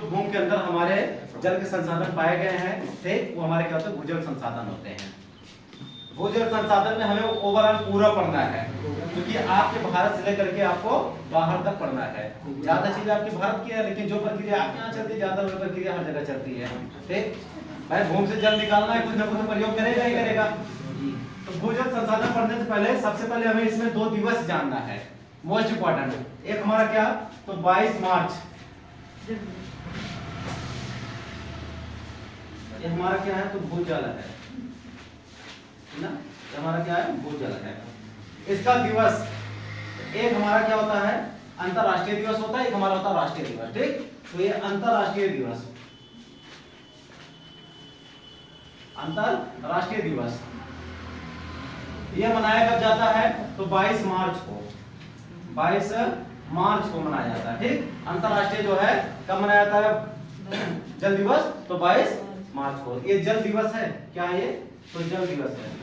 तो भूमि के अंदर हमारे जल के संसाधन पाए गए हैं, ठीक, वो हमारे क्या होते हैं, भूजल संसाधन होते हैं। भूजल संसाधन में हमें ओवरऑल पूरा पढ़ना है, क्योंकि आपके भारत से लेकर के आपको बाहर तक पढ़ना है। ज्यादा चीज आपकी भारत की है, लेकिन जो प्रक्रिया आपके यहाँ चलती है ज्यादा वो प्रक्रिया हर जगह चलती है, ठीक। भाई भूमि से जल निकालना है, कुछ ना कुछ प्रयोग करेगा ही करेगा। तो भूजल संसाधन पढ़ने से पहले सबसे पहले हमें इसमें 2 दिवस जानना है, मोस्ट इंपॉर्टेंट। एक हमारा क्या, तो 22 मार्च, ये हमारा क्या है, तो भूजल है ना, ये हमारा क्या है, भूजल है। इसका दिवस, एक हमारा क्या होता है, अंतरराष्ट्रीय दिवस होता है, एक हमारा होता है राष्ट्रीय दिवस, ठीक। तो ये अंतरराष्ट्रीय दिवस, अंतरराष्ट्रीय दिवस ये मनाया कब जाता है, तो 22 मार्च को, 22 मार्च को मनाया जाता है, ठीक। अंतरराष्ट्रीय जो है कब मनाया जाता है जल दिवस, तो 22 मार्च को। ये जल दिवस है, क्या है ये, तो जल दिवस है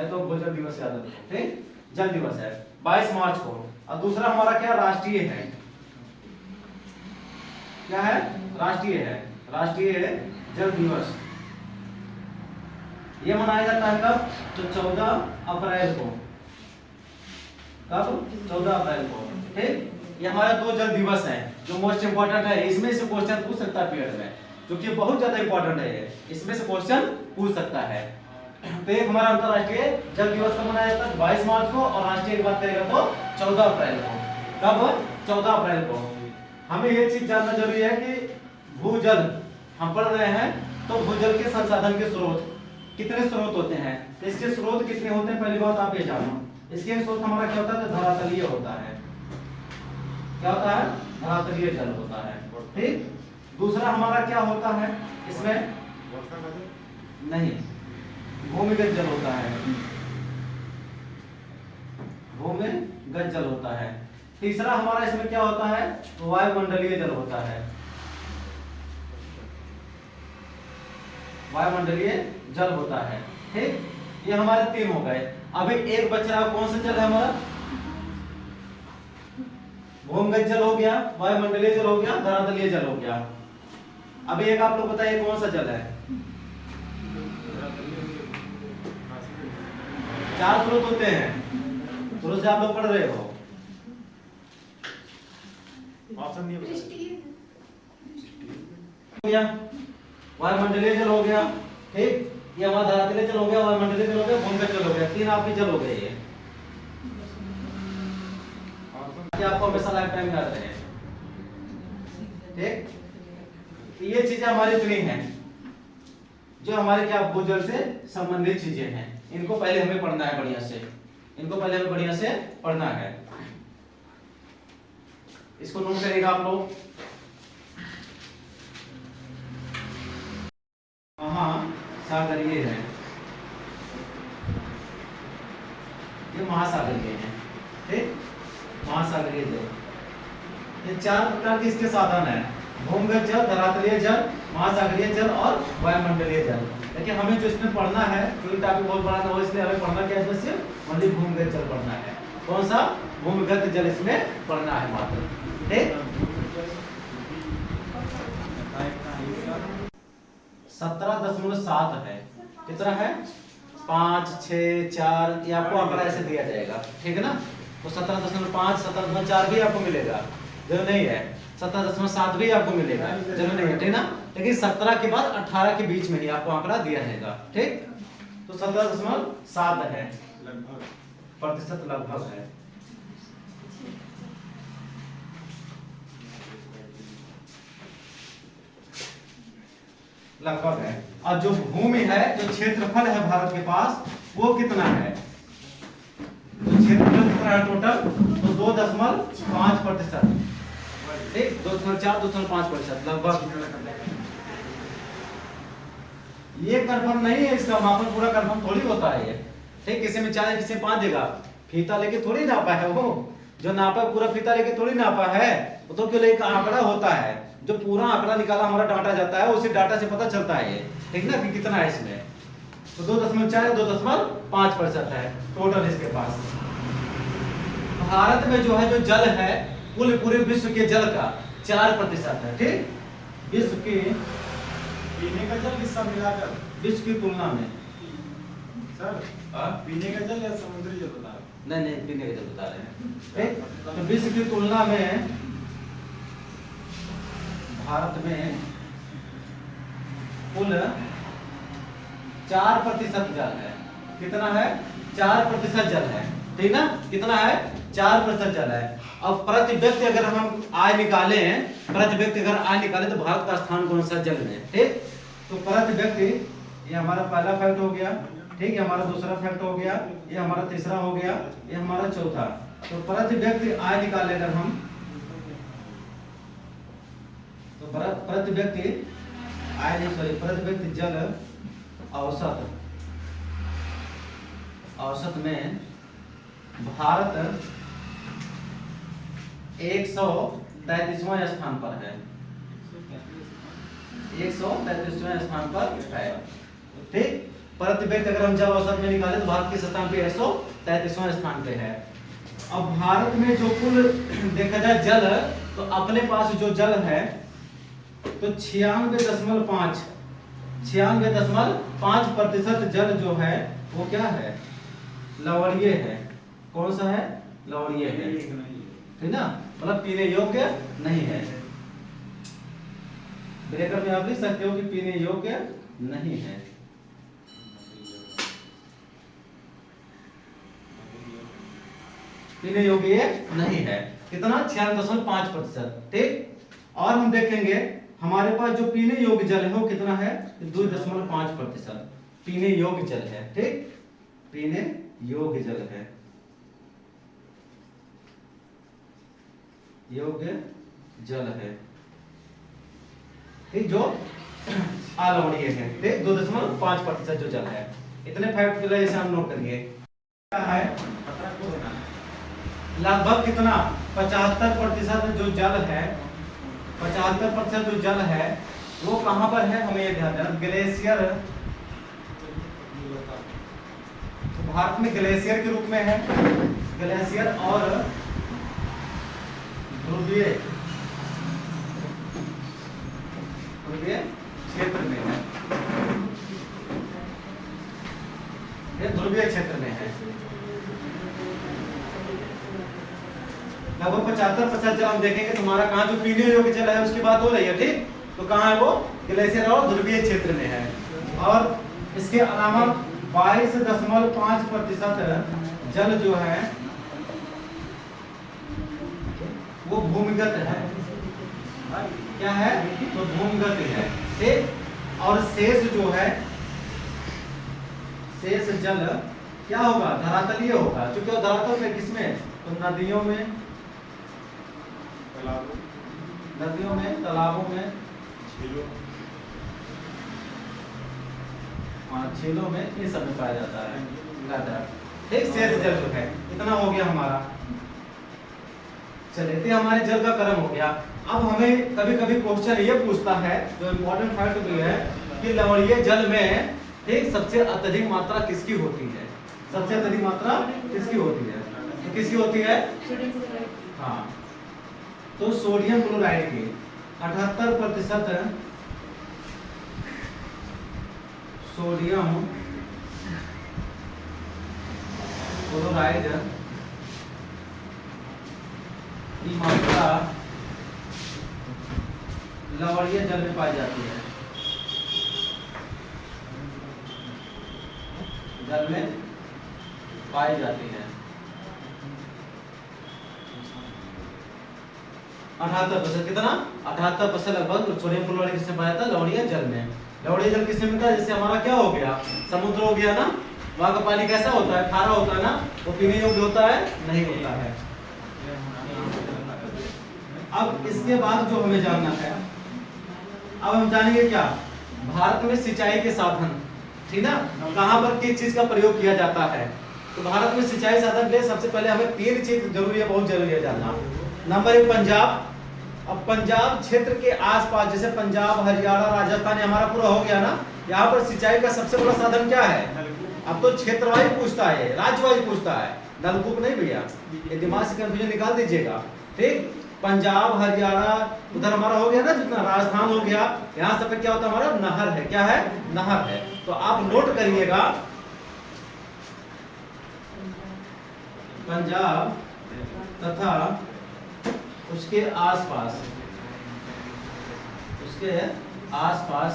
तो भूजल दिवस याद रखो, ठीक, जल दिवस है 22 मार्च को। और दूसरा हमारा क्या, राष्ट्रीय है, क्या है, राष्ट्रीय है, राष्ट्रीय जल दिवस। ये मनाया जाता है कब, तो 14 अप्रैल को, कब, 14 अप्रैल को, ठीक। ये हमारे 2 जल दिवस हैं जो मोस्ट इंपोर्टेंट है, इसमें से क्वेश्चन पूछ सकता है पीरियड में, क्योंकि बहुत ज्यादा इंपॉर्टेंट है ये, इसमें से क्वेश्चन पूछ सकता है। तो एक हमारा अंतरराष्ट्रीय जल दिवस कब मनाया जाता है, 22 मार्च को, और राष्ट्रीय की बात करेगा तो 14 अप्रैल को। कब, 14 अप्रैल को। हमें ये चीज जानना जरूरी है कि भूजल हम पढ़ रहे हैं, तो भूजल के संसाधन के स्रोत कितने स्रोत होते हैं, तो इसके स्रोत कितने होते हैं, पहली बात आप ये जानो। इसके स्रोत हमारा क्या होता है, तो धरातलीय होता है, क्या होता है, धरातलीय जल होता है, ठीक। दूसरा हमारा क्या होता है, इसमें नहीं, भूमिगत जल होता है, भूमिगत जल होता है। तीसरा हमारा इसमें क्या होता है, तो वायुमंडलीय जल होता है, वायुमंडलीय जल होता है, ठीक। ये हमारे 3 हो गए। अभी एक बच रहा, कौन सा जल है हमारा, भूमिगत जल हो गया, वायुमंडलीय जल हो गया, धरातलीय जल हो गया। अभी एक आप लोग बताइए कौन सा जल है, 4 स्रोत होते हैं, शुरू से आप लोग पढ़ रहे हो, ऑप्शन नहीं है, वायुमंडलीय जल हो गया, ठीक। ये हमारा धरातलीय जल हो गया, वायुमंडलीय जल हो गया, भूमिगत जल हो गया, 3 आपके जल हो गए ये, आपको हमेशा लाइफ टाइम याद रहे, ठीक। ये चीजें हमारी 3 हैं जो हमारे क्या, भूजल से संबंधित चीजें हैं। इनको पहले हमें पढ़ना है बढ़िया से, इनको पहले हमें बढ़िया से पढ़ना है। इसको नोट करिएगा आप लोग। महासागरीय है, ये महासागरीय है, ठीक, महासागरीय जल। ये 4 प्रकार के इसके साधन है, भूमिगत जल, धरातलीय जल, महासागरीय जल और वायुमंडलीय जल। लेकिन हमें जो इसमें पढ़ना है, क्योंकि टॉपिक बहुत बड़ा है, इसलिए हमें पढ़ना क्या है, इसमें सिर्फ ओनली भूमिगत जल पढ़ना है। कौन सा, भूमिगत जल इसमें पढ़ना है मात्र, ठीक। 17.7 है, कितना है, 5, 6, 4, ये आपको आंकड़ा ऐसे दिया जाएगा, ठीक है ना। तो 17.5, 17.4 भी आपको मिलेगा, जो नहीं है 17.7 भी आपको मिलेगा, जरूर नहीं है, ठीक ना। लेकिन 17 के बाद 18 के बीच में ही आपको आंकड़ा दिया जाएगा, ठीक। तो 17.7 है, प्रतिशत लगभग है। लगभग है। और जो भूमि है, जो क्षेत्रफल है भारत के पास, वो कितना है, तो क्षेत्रफल कितना है टोटल, तो 2.5%, ठीक, 2.4, 2.5% लगभग। ये कंफर्म नहीं है, इसका मापन पूरा कंफर्म थोड़ी होता है ये, ठीक। किसी में 4 किसी में 5 देगा, फीता लेके थोड़ी नापा है वो, जो नापा पूरा फीता लेके थोड़ी नापा है, वो तो केवल एक आंकड़ा होता है, जो पूरा आंकड़ा निकाला हमारा डाटा जाता है, उसी डाटा से पता चलता है ये, ठीक ना, कि कितना है इसमें। तो 2.4 2.5% है टोटल इसके पास। भारत में जो है, जो जल है, कुल पूरे विश्व के जल का 4% है, ठीक। विश्व की पीने का जल किसका मिलाकर विश्व की तुलना में, सर पीने का जल या समुद्री जल बता रहे नहीं नहीं पीने का जल बता रहे हैं, ठीक। तो विश्व की तुलना में भारत में कुल 4% जल है। कितना है? 4% जल है, ठीक ना। कितना है? 4% जल है। अब प्रति व्यक्ति अगर हम आय निकाले हैं, प्रति व्यक्ति अगर आय निकाले तो भारत का स्थान कौन सा जल में, ठीक। तो प्रति व्यक्ति, ये हमारा पहला फैक्ट हो गया, ठीक। ये हमारा दूसरा फैक्ट हो गया, ये हमारा तीसरा हो गया, ये हमारा चौथा। तो प्रति व्यक्ति आय निकाले अगर हम, तो प्रति व्यक्ति आय नहीं, सॉरी, प्रति व्यक्ति जल औसत में भारत 133वां स्थान पर है, 133वां स्थान पर है, ठीक। प्रति व्यक्ति अगर हम जल औसत में निकाले तो भारत के स्थान पे 133वां स्थान पे है। अब भारत में जो कुल देखा जाए जल, तो अपने पास जो जल है तो 96.5% जल जो है वो क्या है? लवणीय है। कौन सा है? लवणीय है, ठीक ना, मतलब पीने योग्य नहीं है। ब्रेकर में आप लिख सकते हो कि पीने योग्य नहीं है। पीने योग्य नहीं है। कितना? 96.5%, ठीक। और हम देखेंगे हमारे पास जो पीने योग्य जल है वो कितना है? 2.5% पीने योग्य जल है, ठीक। पीने योग्य जल है, योग्य जल है, ठीक, जो अलवणीय है, ठीक। 2.5% जो जल है। इतने फैक्ट के लिए हम नोट करिए। क्या है? लगभग कितना? 75% जो जल है, 75% जो जल है वो कहां पर है? हमें ये ध्यान देना। ग्लेशियर, तो भारत में ग्लेशियर के रूप में है, ग्लेशियर और ध्रुवीय क्षेत्र में है, ये ध्रुवीय क्षेत्र में है। लगभग 75% जल हम देखेंगे तुम्हारा कहाँ जो पीने योग्य जल है उसकी बात हो रही है, ठीक। तो कहाँ है वो? ग्लेशियर और ध्रुवीय क्षेत्र में है। और इसके अलावा 22.5% जल जो है वो भूमिगत है। क्या है? तो भूमिगत है, ठीक। और शेष जो है, शेष जल क्या होगा? धरातलीय होगा। क्योंकि वो धरातल में किसमें? तो नदियों में, तालाबों में, झीलों में, इन सब में पाया जाता है। ठीक, शेष जल जो है इतना हो गया हमारा। चलिए, तो हमारे जल का क्रम हो गया। अब हमें कभी कभी क्वेश्चन ये पूछता है, जो इम्पोर्टेंट फैक्ट भी है, कि लवणीय जल में ठीक सबसे अत्यधिक मात्रा किसकी होती है? सबसे अत्यधिक मात्रा किसकी होती है? तो किसकी होती है? हाँ, तो सोडियम क्लोराइड की 78% सोडियम क्लोराइड की मात्रा लवणीय जल में पाई जाती है। जल में पाई जाती है 78%। कितना? 78% लगभग सोडियम क्लोराइड किसमें पाया जाता है? लवणीय जल में। लवणीय जल किसमें मिलता है? जैसे हमारा क्या हो गया, समुद्र हो गया ना, वहां का पानी कैसा होता है? खारा होता है ना, वो पीने योग्य होता है? नहीं होता है। अब इसके बाद जो हमें जानना है, अब हम जानेंगे क्या, भारत में सिंचाई के साधन, ठीक ना, कहां पर किस चीज का प्रयोग किया जाता है। तो भारत में सिंचाई साधन के लिए सबसे पहले हमें 3 चीज जरूरी है, बहुत जरूरी है जानना। नंबर 1 पंजाब। अब पंजाब क्षेत्र के आसपास, जैसे पंजाब, हरियाणा, राजस्थान, हमारा पूरा हो गया ना, यहाँ पर सिंचाई का सबसे बड़ा साधन क्या है? अब तो क्षेत्रवाई पूछता है, राज्यवाई पूछता है, नलकूप नहीं भैया, ये दिमाग से कंफ्यूजन निकाल दीजिएगा। ठीक, पंजाब, हरियाणा, उधर हमारा हो गया ना जितना, राजस्थान हो गया, यहाँ सब पे क्या होता है हमारा नहर है। क्या है? नहर है। तो आप नोट करिएगा पंजाब तथा उसके आसपास, उसके आसपास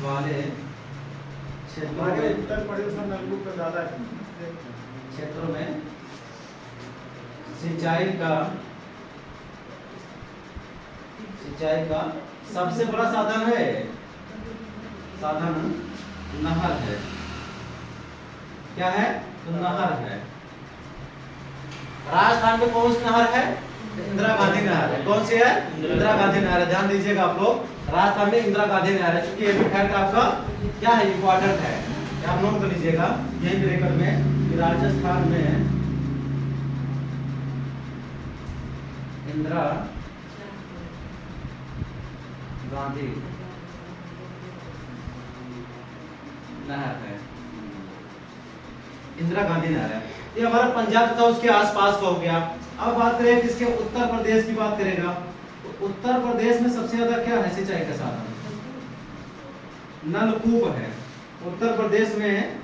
वाले हमारे उत्तर प्रदेश में नलकूप का ज्यादा है। क्षेत्रों में सिंचाई का सबसे बड़ा साधन है, साधन नहर है। क्या है? तो नहर है। राजस्थान में कौन सी नहर है? इंदिरा गांधी नहर है। कौन सी है? इंदिरा गांधी नहर है। ध्यान दीजिएगा आप लोग, राजस्थान में इंदिरा गांधी नहर है। क्योंकि ये भी फैक्ट आपका क्या है, इंपॉर्टेंट है। आप नोट कर लीजिएगा यही ब्रेकर में कि राजस्थान में इंदिरा गांधी नहर है। इंदिरा गांधी नहर है। ये हमारा पंजाब तथा उसके आसपास का हो गया। अब बात करें किसके? उत्तर प्रदेश की बात करेगा। तो उत्तर प्रदेश में सबसे ज्यादा क्या है सिंचाई का साधन? नलकूप है। उत्तर प्रदेश में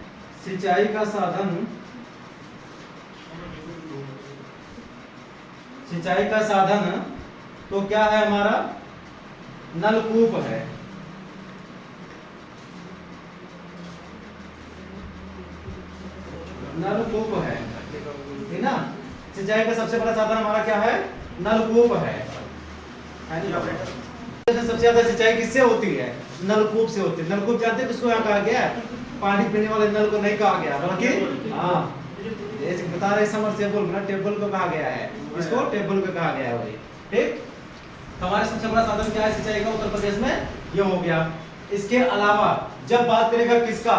सिंचाई का साधन, सिंचाई का साधन तो क्या है हमारा? नलकूप है। नलकूप है, ठीक ना? सिंचाई का सबसे बड़ा साधन हमारा क्या है? नलकूप है। सबसे ज्यादा सिंचाई किससे होती है? नलकूप से होती है। नलकूप जानते हैं किसको यहाँ कहा गया है? पानी पीने वाले नल को नहीं कहा गया, बल्कि हाँ जैसे बता रहे समरसेबल ना, टेबल को कहा गया है। इसको टेबल को कहा गया है वही। ठीक, हमारे सबसे बड़ा साधन क्या है सिंचाई का उत्तर प्रदेश में? ये हो गया। इसके अलावा जब बात करेगा किसका?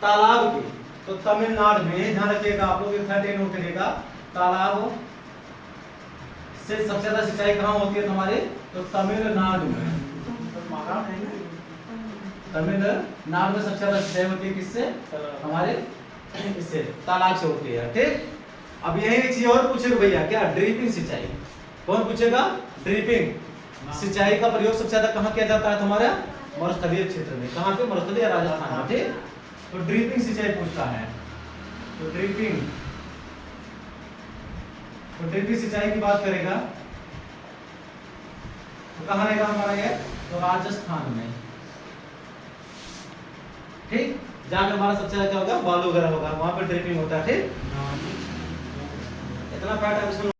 तालाब की, तो तमिलनाडु में, ध्यान रखिएगा आप लोग, नोट करिएगा, तालाब से सबसे ज्यादा सिंचाई कहाँ होती है तुम्हारे? तो तमिलनाडु में। तमिलनाडु में सबसे ज्यादा सिंचाई होती है किससे? हमारे इससे, तालाब से होती है। ठीक, अब यही एक चीज और पूछेगा भैया, क्या? ड्रिपिंग सिंचाई। कौन पूछेगा? ड्रिपिंग सिंचाई का प्रयोग सबसे ज्यादा कहाँ किया जाता है तुम्हारे? मरुस्थलीय क्षेत्र में। कहाँ पे? मरुस्थलीय राजस्थान में। ठीक, तो ड्रिपिंग सिंचाई पूछता है। तो ड्रिपिंग सिंचाई की बात करेगा तो कहाँ रहेगा हमारा ये? तो राजस्थान में। ठीक, जहाँ हमारा सबसे ज्यादा क्या होगा? बालू वगैरह होगा, वहां पर ड्रिपिंग होता है। ठीक, इतना पैट है इसमें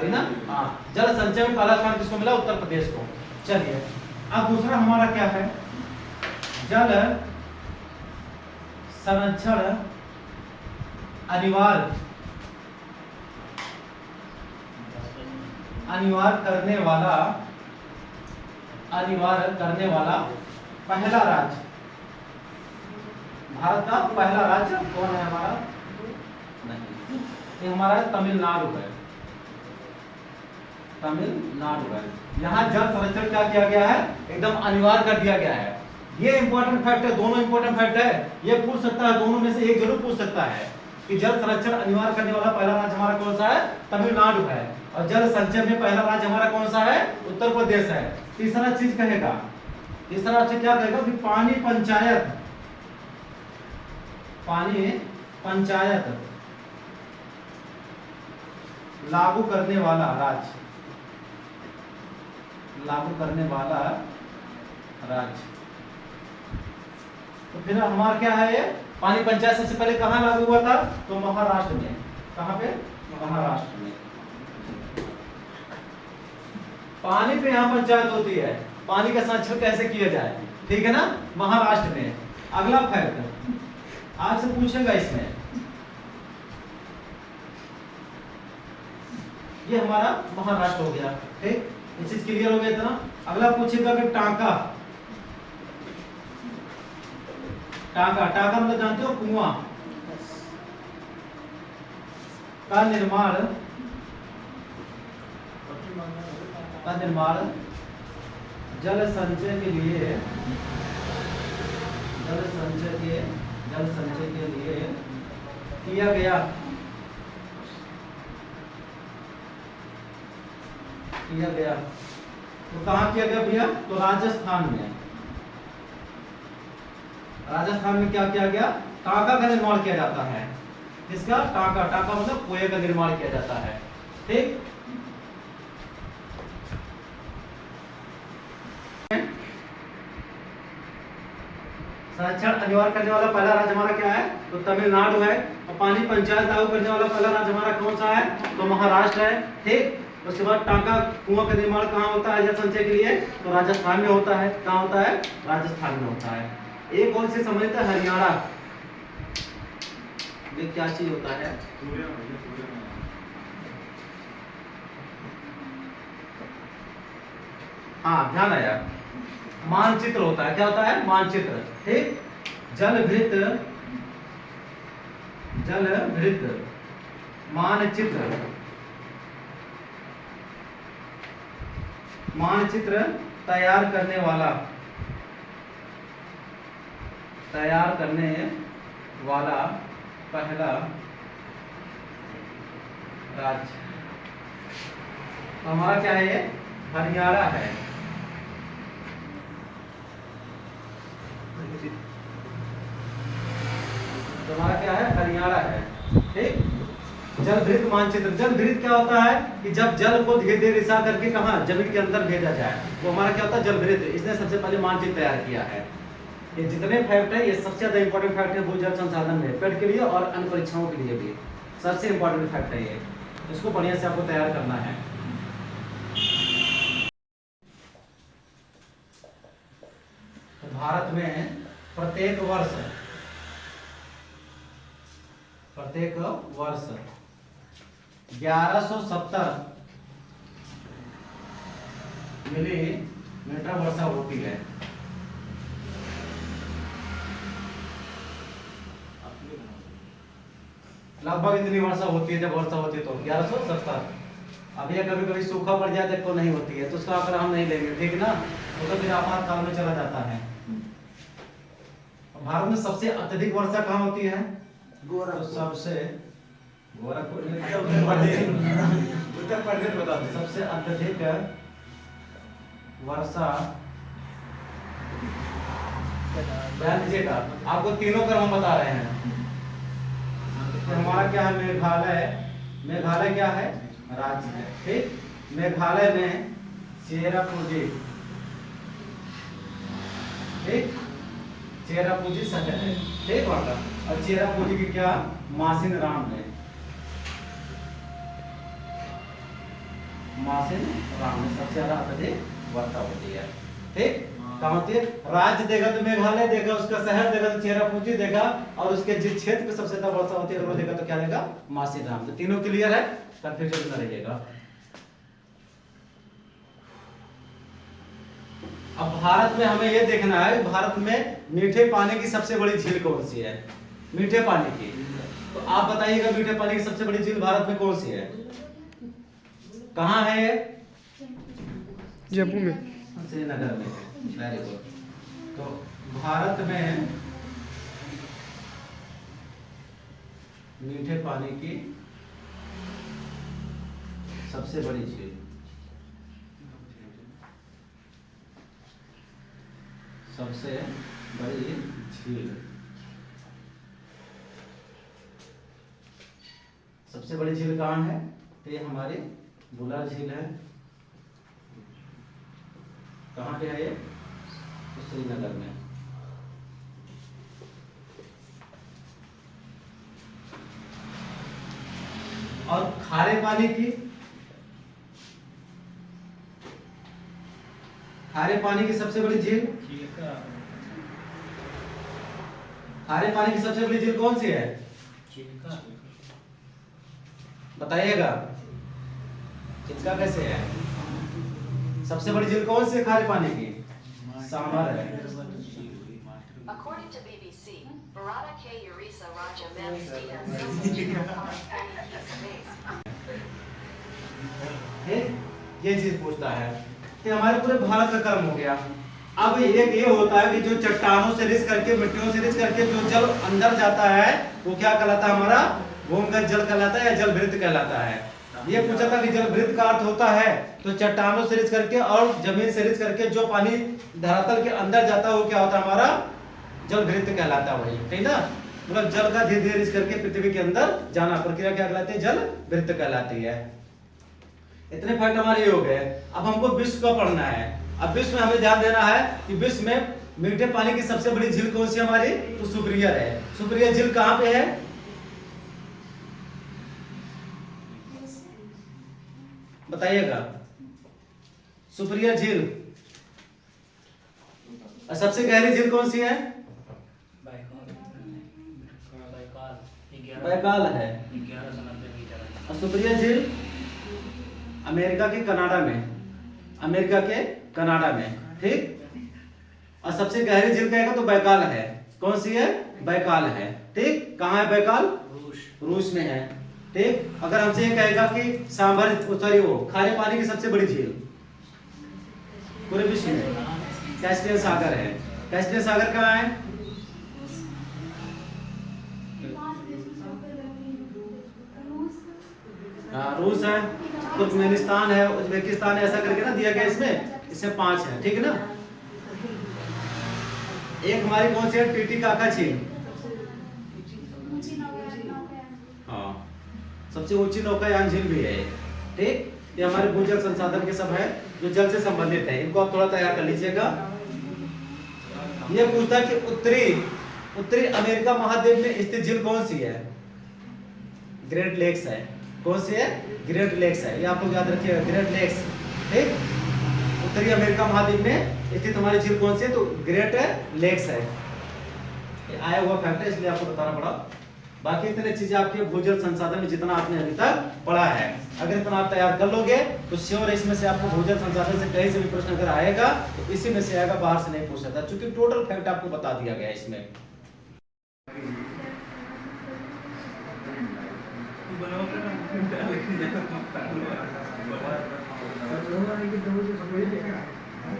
ना। हाँ, जल संचय में पहला स्थान किसको मिला? उत्तर प्रदेश को। चलिए, अब दूसरा हमारा क्या है? जल संरक्षण अनिवार्य करने वाला पहला राज्य, भारत का पहला राज्य कौन है हमारा? नहीं, ये हमारा तमिलनाडु है। तमिलनाडु है। यहाँ जल संरक्षण क्या किया गया है? एकदम अनिवार्य कर दिया गया है। ये इंपॉर्टेंट फैक्ट है, दोनों इंपॉर्टेंट फैक्ट है। ये पूछ सकता है, दोनों में से एक जरूर पूछ सकता है कि जल संरक्षण अनिवार्य करने वाला पहला राज्य हमारा कौन सा है? तमिलनाडु है। और जल संचय में पहला राज्य हमारा कौन सा है? उत्तर प्रदेश है। तीसरा चीज कहेगा, तीसरा चीज क्या कहेगा कि पानी पंचायत लागू करने वाला राज्य, तो फिर हमारा क्या है? ये पानी पंचायत सबसे पहले कहाँ लागू हुआ था? तो महाराष्ट्र में। कहाँ पे? महाराष्ट्र में। पानी पे यहाँ पंचायत होती है। पानी का संरक्षण कैसे किया जाए? ठीक है ना, महाराष्ट्र में। अगला फैक्ट आपसे पूछेगा इसमें, ये हमारा महाराष्ट्र हो गया। ठीक, ये चीज क्लियर हो गया इतना। अगला पूछेगा कि टांका मतलब जानते हो? कुआं का निर्माण जल संचय के लिए किया गया किया गया। तो कहाँ किया गया भैया? तो राजस्थान में। राजस्थान में क्या किया गया? टांका का निर्माण किया जाता है। किसका? टांका। टांका मतलब कुएं का निर्माण किया जाता है। ठीक। साक्षर अनिवार्य करने वाला पहला राज्य हमारा क्या है? तो तमिलनाडु है। और पानी पंचायत लागू करने वाला पहला राज्य हमारा कौन सा है? तो महाराष्ट्र है। ठीक। उसके बाद टांका कुआं का निर्माण कहाँ होता है जल संचय के लिए? तो राजस्थान में होता है। कहाँ होता है? राजस्थान में होता है। एक और से संबंधित है हरियाणा। ये क्या चीज होता है? हाँ, ध्यान आया। मानचित्र होता है। क्या होता है? मानचित्र। ठीक। जलभृत मानचित्र। मानचित्र तैयार करने वाला पहला राज्य तो हमारा क्या है? ये हरियाणा है। तो हमारा क्या है? हरियाणा है। ठीक। जलभृत मानचित्र। जलभृत क्या होता है? कि जब जल को धीरे धीरे रिसा करके कहाँ? जमीन के अंदर भेजा जाए, वो हमारा क्या होता है? जलभृत। इसने सबसे पहले मानचित्र तैयार किया है। ये जितने फैक्ट है, ये सबसे ज्यादा इंपॉर्टेंट फैक्ट है भूजल संसाधन में, पेट के लिए और अन्य परीक्षाओं के लिए भी सबसे इंपॉर्टेंट फैक्ट है ये। इसको बढ़िया से आपको तैयार करना है। तो भारत में प्रत्येक वर्ष 1170 मिलीमीटर वर्षा होती है। लगभग इतनी वर्षा होती है। जब वर्षा होती है तो 1170। अब ये कभी कभी सूखा पड़ जाए तो नहीं होती है, तो उसका आंकड़ा हम नहीं लेंगे। ठीक ना? वो तो फिर आपातकाल में चला जाता है। भारत में सबसे अत्यधिक वर्षा कहाँ होती है? तो सबसे गोरखपुर में उत्तर प्रदेश बता दो। सबसे अत्यधिक वर्षा ध्यान दीजिएगा, आपको तीनों क्रम हम बता रहे हैं। तो हमारा क्या है? मेघालय क्या है? राज्य है। ठीक। मेघालय में चेरापूंजी। ठीक। चेरापूंजी शहर है। ठीक बात। और चेरापूंजी की क्या? मासिन राम है। मासिन राम में सबसे ज्यादा अत्यधिक वर्षा होती है। ठीक। कहाँ होती है? राज्य देगा तो मेघालय देगा, उसका शहर देगा तो चेरापूंजी देगा, और उसके जिस क्षेत्र में सबसे ज्यादा वर्षा होती है वो देगा तो क्या देगा? मासिन राम। तो तीनों क्लियर है, कंफ्यूजन न रहिएगा। अब भारत में हमें ये देखना है, भारत में मीठे पानी की सबसे बड़ी झील कौन सी है? मीठे पानी की। तो आप बताइएगा मीठे पानी की सबसे बड़ी झील भारत में कौन सी है? कहाँ है ये? जम्मू में। श्रीनगर में। Very good. तो भारत में मीठे पानी की सबसे बड़ी झील सबसे बड़ी झील कहाँ है? तो ये हमारी बुलार झील है। कहाँ पे है ये? तो श्रीनगर में। और खारे पानी की सबसे बड़ी झील खारे पानी की सबसे बड़ी झील कौन सी है? बताइएगा। चिल्का कैसे है? सबसे बड़ी झील कौन सी है खारे पानी की? सांभर है। According to BBC, Barada K. Urisa Raja Memstia ये चीज पूछता है कि हमारे पूरे भारत का कर्म हो गया। अब एक ये होता है कि जो चट्टानों से रिस करके, मिट्टियों से रिस करके जो जल अंदर जाता है वो क्या कहलाता है? हमारा भूमिगत जल कहलाता है या जलभृत कहलाता है। ये पूछा था कि जल वृत्त का अर्थ होता है तो चट्टानों से रिच करके और जमीन से रिच करके जो पानी धरातल के अंदर जाता है वो क्या होता है, हमारा जल वृत्त कहलाता है। वही ठीक ना, मतलब जल का धीरे धीरे रिच करके पृथ्वी के अंदर जाना प्रक्रिया क्या कहलाती है, जल वृत्त कहलाती है। इतने फैक्ट हमारे ये हो गए। अब हमको विश्व का पढ़ना है। अब विश्व में हमें ध्यान देना है कि विश्व में मीठे पानी की सबसे बड़ी झील कौन सी हमारी, तो सुपीरियर है। सुपीरियर झील कहाँ पे है, बताइएगा। सुपीरियर झील। और सबसे गहरी झील कौन सी है, बैकाल है। और सुपीरियर झील अमेरिका के कनाडा में, अमेरिका के कनाडा में, ठीक। और सबसे गहरी झील कहेगा तो बैकाल है। कौन सी है, बैकाल है, ठीक। कहाँ है बैकाल, रूस में है, ठीक। अगर हमसे ये कहेगा कि सांभर सॉरी वो खारे पानी की सबसे बड़ी झील पूरे विश्व में, कैस्पियन सागर है। कैस्पियन सागर कहाँ है, रूस है, तुर्कमेनिस्तान है, उज्बेकिस्तान है, ऐसा करके ना दिया गया इसमें। इससे 5 है, ठीक है ना। एक हमारी कौन सी है, टीटीकाका झील। हाँ, सबसे ऊंची नौकायान झील भी है, ठीक। ये हमारे भूजल संसाधन के सब है जो जल से संबंधित है। इनको आप थोड़ा तैयार कर लीजिएगा। ये पूछता है कि उत्तरी अमेरिका महाद्वीप में स्थित झील कौन सी है, ग्रेट लेक्स है। कौन सी है, ग्रेट लेक्स है। ये आप लोग याद रखिएगा, ग्रेट लेक्स, ठीक। उत्तरी अमेरिका महाद्वीप में स्थित हमारी झील कौन सी है, तो ग्रेट लेक्स है। ये आया हुआ फैक्ट है, इसलिए आपको बताना पड़ा। बाकी इतने चीजें आपके भूजल संसाधन में जितना आपने अभी तक पढ़ा है, अगर इतना आप तैयार कर लोगे तो श्योर इसमें से आपको भूजल संसाधन से कहीं से भी प्रश्न अगर आएगा तो इसी में से आएगा, बाहर से नहीं पूछ सकता, क्योंकि टोटल फैक्ट आपको बता दिया गया है इसमें।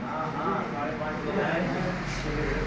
हाँ हाँ 5:30